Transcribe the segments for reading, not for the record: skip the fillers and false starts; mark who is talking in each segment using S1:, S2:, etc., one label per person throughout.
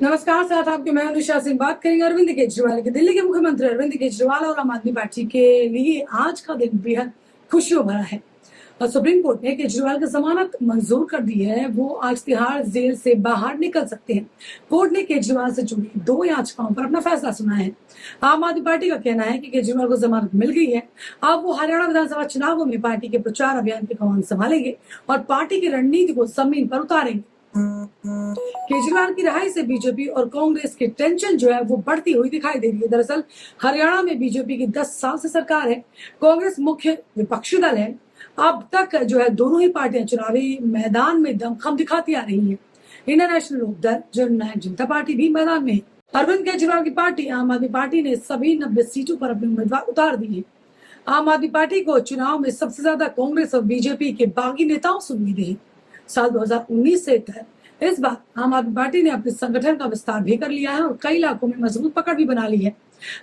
S1: नमस्कार, साथ आपके मैं अनुषा सिंह बात करेंगे अरविंद केजरीवाल के। दिल्ली के मुख्यमंत्री अरविंद केजरीवाल और आम आदमी पार्टी के लिए आज का दिन बेहद खुशियों भरा है। और सुप्रीम कोर्ट ने केजरीवाल की जमानत मंजूर कर दी है। वो आज तिहाड़ जेल से बाहर निकल सकते हैं। कोर्ट ने केजरीवाल से जुड़ी 2 याचिकाओं पर अपना फैसला सुनाया है। आम आदमी पार्टी का कहना है कि केजरीवाल को जमानत मिल गई है। अब वो हरियाणा विधानसभा चुनावों में पार्टी के प्रचार अभियान की कमान संभालेंगे और पार्टी की रणनीति को जमीन पर उतारेंगे। केजरीवाल की रिहाई से बीजेपी और कांग्रेस की टेंशन जो है वो बढ़ती हुई दिखाई दे रही है। दरअसल हरियाणा में बीजेपी की 10 साल से सरकार है, कांग्रेस मुख्य विपक्षी दल है। अब तक जो है दोनों ही पार्टियां चुनावी मैदान में दमखम दिखाती आ रही हैं। इंडियन नेशनल लोकदल, जननायक जनता पार्टी भी मैदान में है। अरविंद केजरीवाल की पार्टी आम आदमी पार्टी ने सभी 90 सीटों पर अपने उम्मीदवार उतार दिए हैं। आम आदमी पार्टी को चुनाव में सबसे ज्यादा कांग्रेस और बीजेपी के बागी नेताओं से उम्मीदें हैं। साल 2019 से तक इस बार आम आदमी पार्टी ने अपने संगठन का विस्तार भी कर लिया है और कई इलाकों में मजबूत पकड़ भी बना ली है।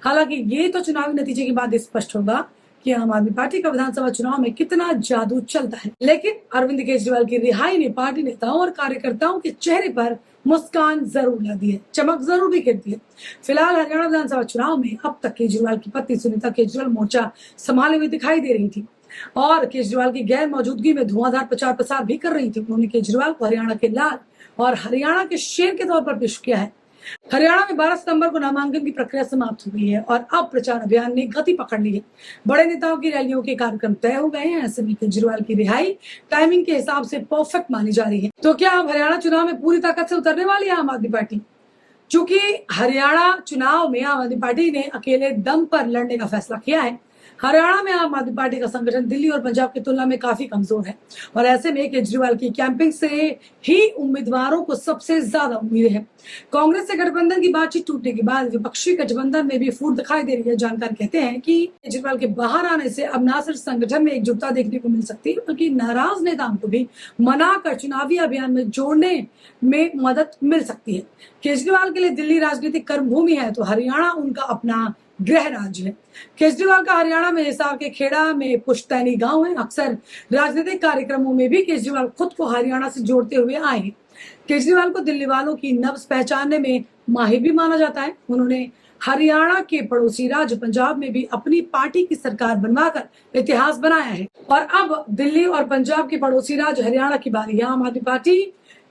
S1: हालांकि ये तो चुनावी नतीजे के बाद स्पष्ट होगा कि आम आदमी पार्टी का विधानसभा चुनाव में कितना जादू चलता है। लेकिन अरविंद केजरीवाल की रिहाई ने पार्टी नेताओं और कार्यकर्ताओं के चेहरे पर मुस्कान जरूर ला दी है, चमक जरूर भी गिरती है। फिलहाल हरियाणा विधानसभा चुनाव में अब तक केजरीवाल की पत्नी सुनीता केजरीवाल मोर्चा संभाले हुए दिखाई दे रही थी और केजरीवाल की गैर मौजूदगी में धुआंधार प्रचार प्रसार भी कर रही थी। उन्होंने केजरीवाल को हरियाणा के लाल और हरियाणा के शेर के तौर पर पेश किया है। हरियाणा में 12 सितंबर को नामांकन की प्रक्रिया समाप्त हो गई है और अब प्रचार अभियान ने गति पकड़ ली है। बड़े नेताओं की रैलियों के कार्यक्रम तय हो गए हैं। ऐसे में केजरीवाल की रिहाई टाइमिंग के हिसाब से परफेक्ट मानी जा रही है। तो क्या अब हरियाणा चुनाव में पूरी ताकत से उतरने वाली है आम आदमी पार्टी? चूंकि हरियाणा चुनाव में आम आदमी पार्टी ने अकेले दम पर लड़ने का फैसला किया है, हरियाणा में आम आदमी पार्टी का संगठन दिल्ली और पंजाब की तुलना में काफी कमजोर है और ऐसे में केजरीवाल की कैंपिंग से ही उम्मीदवारों को सबसे ज्यादा उम्मीद है। कांग्रेस से गठबंधन की बातचीत टूटने के बाद विपक्षी गठबंधन में भी फूट दिखाई दे रही है। जानकार कहते हैं कि केजरीवाल के बाहर आने से अब न सिर्फ संगठन में एकजुटता देखने को मिल सकती है बल्कि नाराज नेताओं को भी मनाकर चुनावी अभियान में जोड़ने में मदद मिल सकती है। केजरीवाल के लिए दिल्ली राजनीतिक कर्मभूमि है तो हरियाणा उनका अपना गृह राज्य है। केजरीवाल का हरियाणा में हिसार के खेड़ा में पुश्तैनी गांव है। अक्सर राजनीतिक कार्यक्रमों में भी केजरीवाल खुद को हरियाणा से जोड़ते हुए आए हैं। केजरीवाल को दिल्ली वालों की नब्ज पहचानने में माहिर भी माना जाता है। उन्होंने हरियाणा के पड़ोसी राज्य पंजाब में भी अपनी पार्टी की सरकार बनवाकर इतिहास बनाया है और अब दिल्ली और पंजाब के पड़ोसी राज्य हरियाणा की बारी है। आम आदमी पार्टी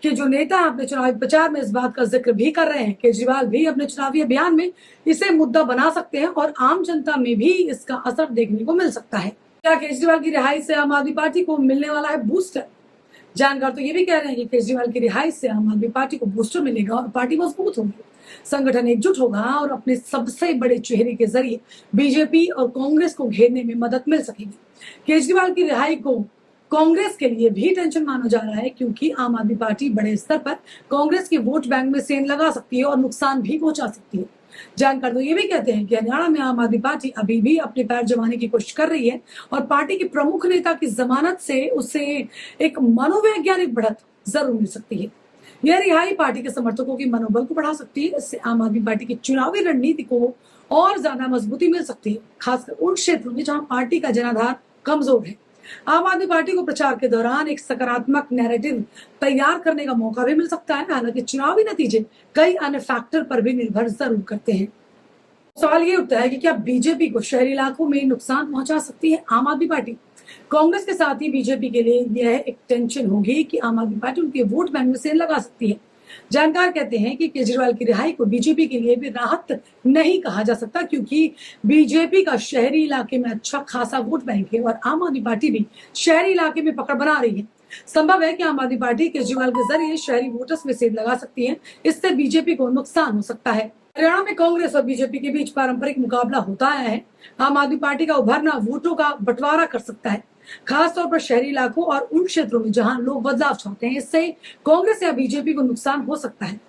S1: के जो नेता अपने चुनावी प्रचार में इस बात का जिक्र भी कर रहे हैं। केजरीवाल भी अपने चुनावी अभियान में इसे मुद्दा बना सकते हैं और आम जनता में भी इसका असर देखने को मिल सकता है। क्या केजरीवाल की रिहाई से आम आदमी पार्टी को मिलने वाला है बूस्टर? जानकार तो ये भी कह रहे हैं कि केजरीवाल की रिहाई से आम आदमी पार्टी को बूस्टर मिलेगा और पार्टी मजबूत होगी, संगठन एकजुट होगा और अपने सबसे बड़े चेहरे के जरिए बीजेपी और कांग्रेस को घेरने में मदद मिल सकेगी। केजरीवाल की रिहाई को कांग्रेस के लिए भी टेंशन माना जा रहा है क्योंकि आम आदमी पार्टी बड़े स्तर पर कांग्रेस के वोट बैंक में सेंध लगा सकती है और नुकसान भी पहुंचा सकती है। जानकार तो ये भी कहते हैं कि हरियाणा में आम आदमी पार्टी अभी भी अपने पैर जमाने की कोशिश कर रही है और पार्टी के प्रमुख नेता की जमानत से उसे एक मनोवैज्ञानिक बढ़त जरूर मिल सकती है। यह रिहाई पार्टी के समर्थकों के मनोबल को बढ़ा सकती है। इससे आम आदमी पार्टी की चुनावी रणनीति को और ज्यादा मजबूती मिल सकती है, खासकर उन क्षेत्रों में जहां पार्टी का जनाधार कमजोर है। आम आदमी पार्टी को प्रचार के दौरान एक सकारात्मक नैरेटिव तैयार करने का मौका भी मिल सकता है। हालांकि चुनावी नतीजे कई अन्य फैक्टर पर भी निर्भर जरूर करते हैं। सवाल ये उठता है कि क्या बीजेपी को शहरी इलाकों में नुकसान पहुंचा सकती है आम आदमी पार्टी? कांग्रेस के साथ ही बीजेपी के लिए यह एक टेंशन होगी कि आम आदमी पार्टी उनके वोट बैंक में सेंध लगा सकती है। जानकार कहते हैं कि केजरीवाल की रिहाई को बीजेपी के लिए भी राहत नहीं कहा जा सकता क्योंकि बीजेपी का शहरी इलाके में अच्छा खासा वोट बैंक है और आम आदमी पार्टी भी शहरी इलाके में पकड़ बना रही है। संभव है कि आम आदमी पार्टी केजरीवाल के जरिए शहरी वोटर्स में सेंध लगा सकती है। इससे बीजेपी को नुकसान हो सकता है। हरियाणा में कांग्रेस और बीजेपी के बीच पारंपरिक मुकाबला होता आया है। आम आदमी पार्टी का उभरना वोटों का बंटवारा कर सकता है, खासतौर पर शहरी इलाकों और उन क्षेत्रों में जहां लोग बदलाव चाहते हैं। इससे कांग्रेस या बीजेपी को नुकसान हो सकता है,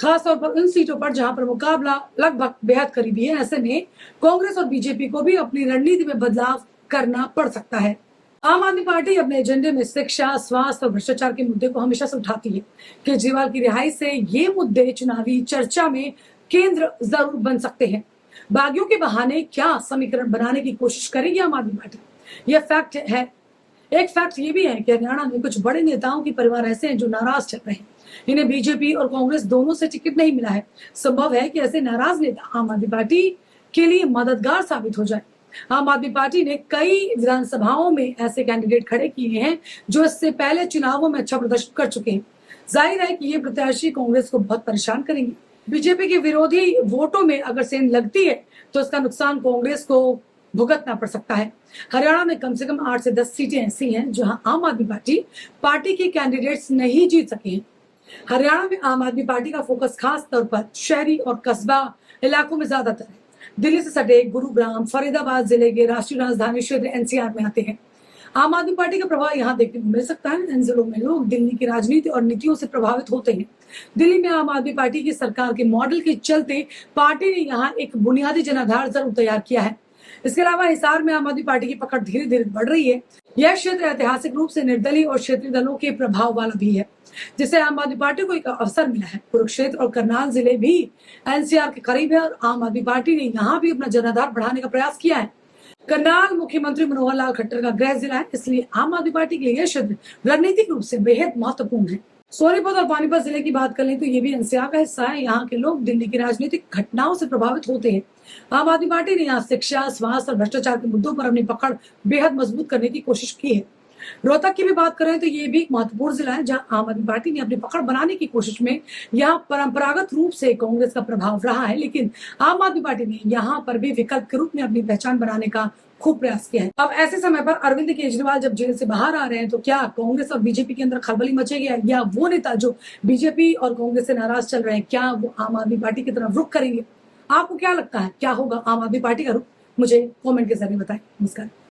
S1: खासतौर पर उन सीटों पर जहां पर मुकाबला लगभग बेहद करीबी है। ऐसे में कांग्रेस और बीजेपी को भी अपनी रणनीति में बदलाव करना पड़ सकता है। आम आदमी पार्टी अपने एजेंडे में शिक्षा, स्वास्थ्य और भ्रष्टाचार के मुद्दे को हमेशा से उठाती है। केजरीवाल की रिहाई से ये मुद्दे चुनावी चर्चा में केंद्र जरूर बन सकते हैं। बागियों के बहाने क्या समीकरण बनाने की कोशिश करेगी आम आदमी पार्टी? यह फैक्ट है। एक फैक्ट ये भी है कि हरियाणा में कुछ बड़े नेताओं के परिवार ऐसे हैं जो नाराज चल रहे हैं। इन्हें बीजेपी और कांग्रेस दोनों से टिकट नहीं मिला है। संभव है कि ऐसे नाराज नेता आम आदमी पार्टी के लिए मददगार साबित हो जाए। आम आदमी पार्टी ने कई विधानसभाओं में ऐसे कैंडिडेट खड़े किए हैं जो इससे पहले चुनावों में अच्छा प्रदर्शन कर चुके हैं। जाहिर है कि ये प्रत्याशी कांग्रेस को बहुत परेशान करेंगे। बीजेपी के विरोधी वोटों में अगर सेंध लगती है तो इसका नुकसान कांग्रेस को भुगतना पड़ सकता है। हरियाणा में कम से कम 8 से 10 सीटें ऐसी हैं जहां आम आदमी पार्टी के कैंडिडेट्स नहीं जीत सके हैं। हरियाणा में आम आदमी पार्टी का फोकस खास तौर पर शहरी और कस्बा इलाकों में ज्यादातर है। दिल्ली से सटे गुरुग्राम, फरीदाबाद जिले के राष्ट्रीय राजधानी क्षेत्र एनसीआर में आते हैं। आम आदमी पार्टी का प्रभाव यहाँ देखने को मिल सकता है। इन जिलों में लोग दिल्ली की राजनीति और नीतियों से प्रभावित होते हैं। दिल्ली में आम आदमी पार्टी की सरकार के मॉडल के चलते पार्टी ने यहाँ एक बुनियादी जनाधार जरूर तैयार किया है। इसके अलावा हिसार में आम आदमी पार्टी की पकड़ धीरे धीरे बढ़ रही है। यह क्षेत्र ऐतिहासिक रूप से निर्दलीय और क्षेत्रीय दलों के प्रभाव वाला भी है, जिससे आम आदमी पार्टी को एक अवसर मिला है। कुरुक्षेत्र और करनाल जिले भी एनसीआर के करीब है और आम आदमी पार्टी ने यहाँ भी अपना जनाधार बढ़ाने का प्रयास किया है। करनाल मुख्यमंत्री मनोहर लाल खट्टर का गृह जिला है, इसलिए आम आदमी पार्टी के लिए यह क्षेत्र रणनीतिक रूप से बेहद महत्वपूर्ण है। सोनीपत और पानीपत जिले की बात कर लें तो ये भी एनसीआर का हिस्सा है। यहाँ के लोग दिल्ली की राजनीतिक घटनाओं से प्रभावित होते हैं। आम आदमी पार्टी ने यहाँ शिक्षा, स्वास्थ्य और भ्रष्टाचार के मुद्दों पर अपनी पकड़ बेहद मजबूत करने की कोशिश की है। रोहतक की भी बात करें तो ये भी एक महत्वपूर्ण जिला है जहां आम आदमी पार्टी ने अपनी पकड़ बनाने की कोशिश में यहाँ परंपरागत रूप से कांग्रेस का प्रभाव रहा है, लेकिन आम आदमी पार्टी ने यहाँ पर भी विकल्प के रूप में अपनी पहचान बनाने का खूब प्रयास किया है। अब ऐसे समय पर अरविंद केजरीवाल जब जेल से बाहर आ रहे हैं तो क्या कांग्रेस और बीजेपी के अंदर खलबली मचेगी या वो नेता जो बीजेपी और कांग्रेस से नाराज चल रहे हैं क्या वो आम आदमी पार्टी की तरफ रुख करेंगे? आपको क्या लगता है, क्या होगा आम आदमी पार्टी का रुख? मुझे कमेंट के जरिए बताएं। नमस्कार।